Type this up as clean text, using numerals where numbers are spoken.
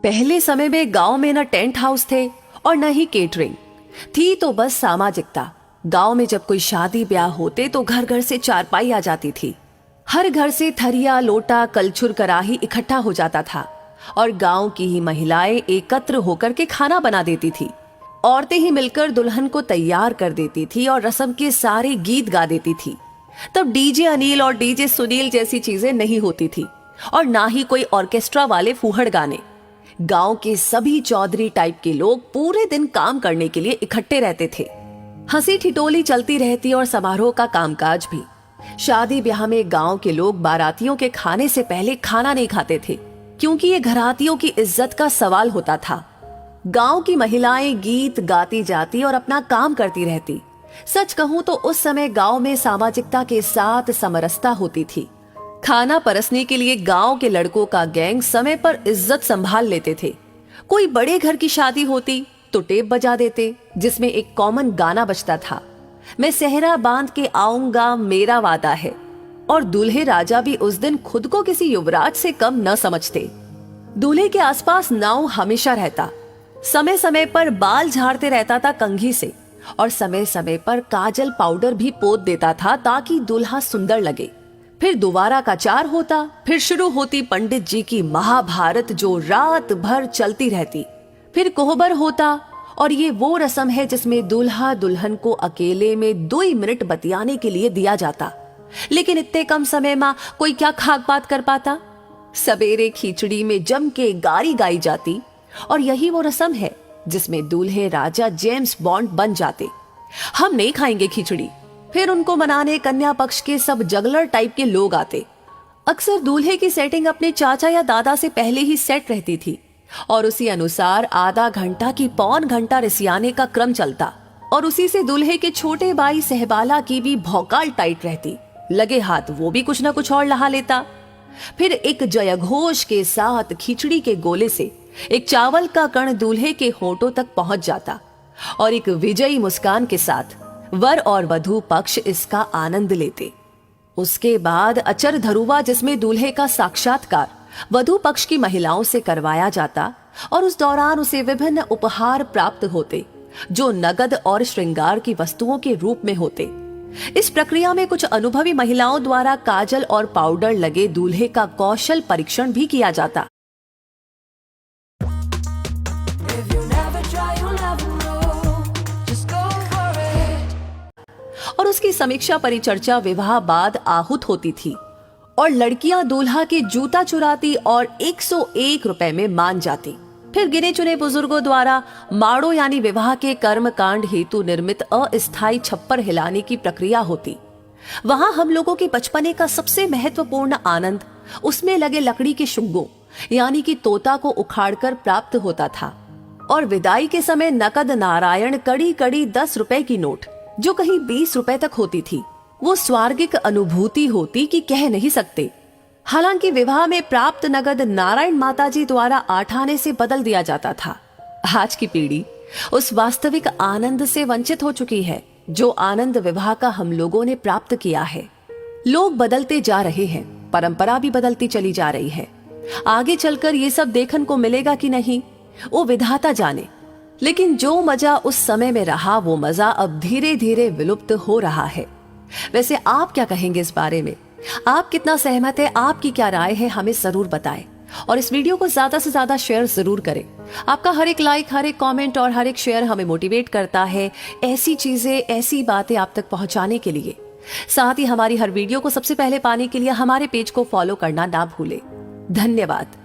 पहले समय में गांव में न टेंट हाउस थे और न ही केटरिंग थी, तो बस सामाजिकता। गांव में जब कोई शादी ब्याह होते तो घर घर से चारपाई आ जाती थी। हर घर से थरिया, लोटा, कलछुल, कराही इकट्ठा हो जाता था और गांव की ही महिलाएं एकत्र होकर के खाना बना देती थी। औरतें ही मिलकर दुल्हन को तैयार कर देती थी और रस्म के सारे गीत गा देती थी। तब डीजे अनिल और डीजे सुनील जैसी चीजें नहीं होती थी और ना ही कोई ऑर्केस्ट्रा वाले फूहड़ गाने। गांव के सभी चौधरी टाइप के लोग पूरे दिन काम करने के लिए इकट्ठे रहते थे। हंसी ठिठोली चलती रहती और समारोह का कामकाज भी। शादी ब्याह में गांव के लोग बारातियों के खाने से पहले खाना नहीं खाते थे, क्योंकि ये घरातियों की इज्जत का सवाल होता था। गांव की महिलाएं गीत गाती जाती और अपना काम करती रहती। सच कहूं तो उस समय गांव में सामाजिकता के साथ समरसता होती थी। खाना परसने के लिए गांव के लड़कों का गैंग समय पर इज्जत संभाल लेते थे। कोई बड़े घर की शादी होती तो टेप बजा देते, जिसमें एक कॉमन गाना बजता था, मैं सेहरा बांध के आऊंगा मेरा वादा है। और दूल्हे राजा भी उस दिन खुद को किसी युवराज से कम न समझते। दूल्हे के आसपास नाव हमेशा रहता। समय समय पर बाल झाड़ते रहता था कंघी से और समय समय पर काजल पाउडर भी पोत देता था ताकि दूल्हा सुंदर लगे। फिर दोबारा का चार होता। फिर शुरू होती पंडित जी की महाभारत, जो रात भर चलती रहती। फिर कोहबर होता और ये वो रस्म है जिसमें दूल्हा दुल्हन को अकेले में 2 मिनट बतियाने के लिए दिया जाता। लेकिन इतने कम समय में कोई क्या खाक बात कर पाता। सवेरे खिचड़ी में जम के गारी गाई जाती और यही वो रस्म है जिसमें दूल्हे राजा जेम्स बॉन्ड बन जाते। हम नहीं खाएंगे खिचड़ी। फिर उनको मनाने कन्या पक्ष के सब जगलर टाइप के लोग आते। अक्सर दूल्हे की सेटिंग अपने चाचा या दादा से पहले ही सेट रहती थी और उसी अनुसार आधा घंटा की पौन घंटा रिसियाने का क्रम चलता और उसी से दूल्हे के छोटे भाई सहबाला की भी भौकाल टाइट रहती। लगे हाथ वो भी कुछ ना कुछ और लहा लेता। फिर एक जयघोष के साथ खिचड़ी के गोले से एक चावल का कण दूल्हे के होठों तक पहुंच जाता और एक विजयी मुस्कान के साथ वर और वधू पक्ष इसका आनंद लेते। उसके बाद अचर धरुवा, जिसमें दूल्हे का साक्षात्कार वधू पक्ष की महिलाओं से करवाया जाता और उस दौरान उसे विभिन्न उपहार प्राप्त होते, जो नगद और श्रृंगार की वस्तुओं के रूप में होते। इस प्रक्रिया में कुछ अनुभवी महिलाओं द्वारा काजल और पाउडर लगे दूल्हे का कौशल परीक्षण भी किया जाता। और उसकी समीक्षा परिचर्चा विवाह बाद आहूत होती थी और लड़कियां दूल्हा के जूता चुराती और 101 रुपए में मान जाती। फिर गिने चुने बुजुर्गों द्वारा माड़ो यानी विवाह के कर्म कांड हेतु निर्मित अस्थायी छप्पर हिलाने की प्रक्रिया होती। वहां हम लोगों के बचपने का सबसे महत्वपूर्ण आनंद उसमें लगे लकड़ी के शुग्गों यानी कि तोता को उखाड़कर प्राप्त होता था। और विदाई के समय नकद नारायण कड़ी कड़ी 10 रुपए की नोट, जो कहीं 20 रुपए तक होती थी। वो स्वर्गिक अनुभूति होती कि कह नहीं सकते। हालांकि विवाह में प्राप्त नगद नारायण माताजी द्वारा आठाने से बदल दिया जाता था। आज की पीढ़ी उस वास्तविक आनंद से वंचित हो चुकी है जो आनंद विवाह का हम लोगों ने प्राप्त किया है। लोग बदलते जा रहे हैं, परंपरा भी बदलती चली जा रही है। आगे चलकर ये सब देखने को मिलेगा कि नहीं, वो विधाता जाने। लेकिन जो मजा उस समय में रहा, वो मजा अब धीरे धीरे विलुप्त हो रहा है। वैसे आप क्या कहेंगे इस बारे में? आप कितना सहमत है? आपकी क्या राय है? हमें जरूर बताएं और इस वीडियो को ज्यादा से ज्यादा शेयर जरूर करें। आपका हर एक लाइक, हर एक कमेंट और हर एक शेयर हमें मोटिवेट करता है ऐसी चीजें, ऐसी बातें आप तक पहुंचाने के लिए। साथ ही हमारी हर वीडियो को सबसे पहले पाने के लिए हमारे पेज को फॉलो करना ना भूलें। धन्यवाद।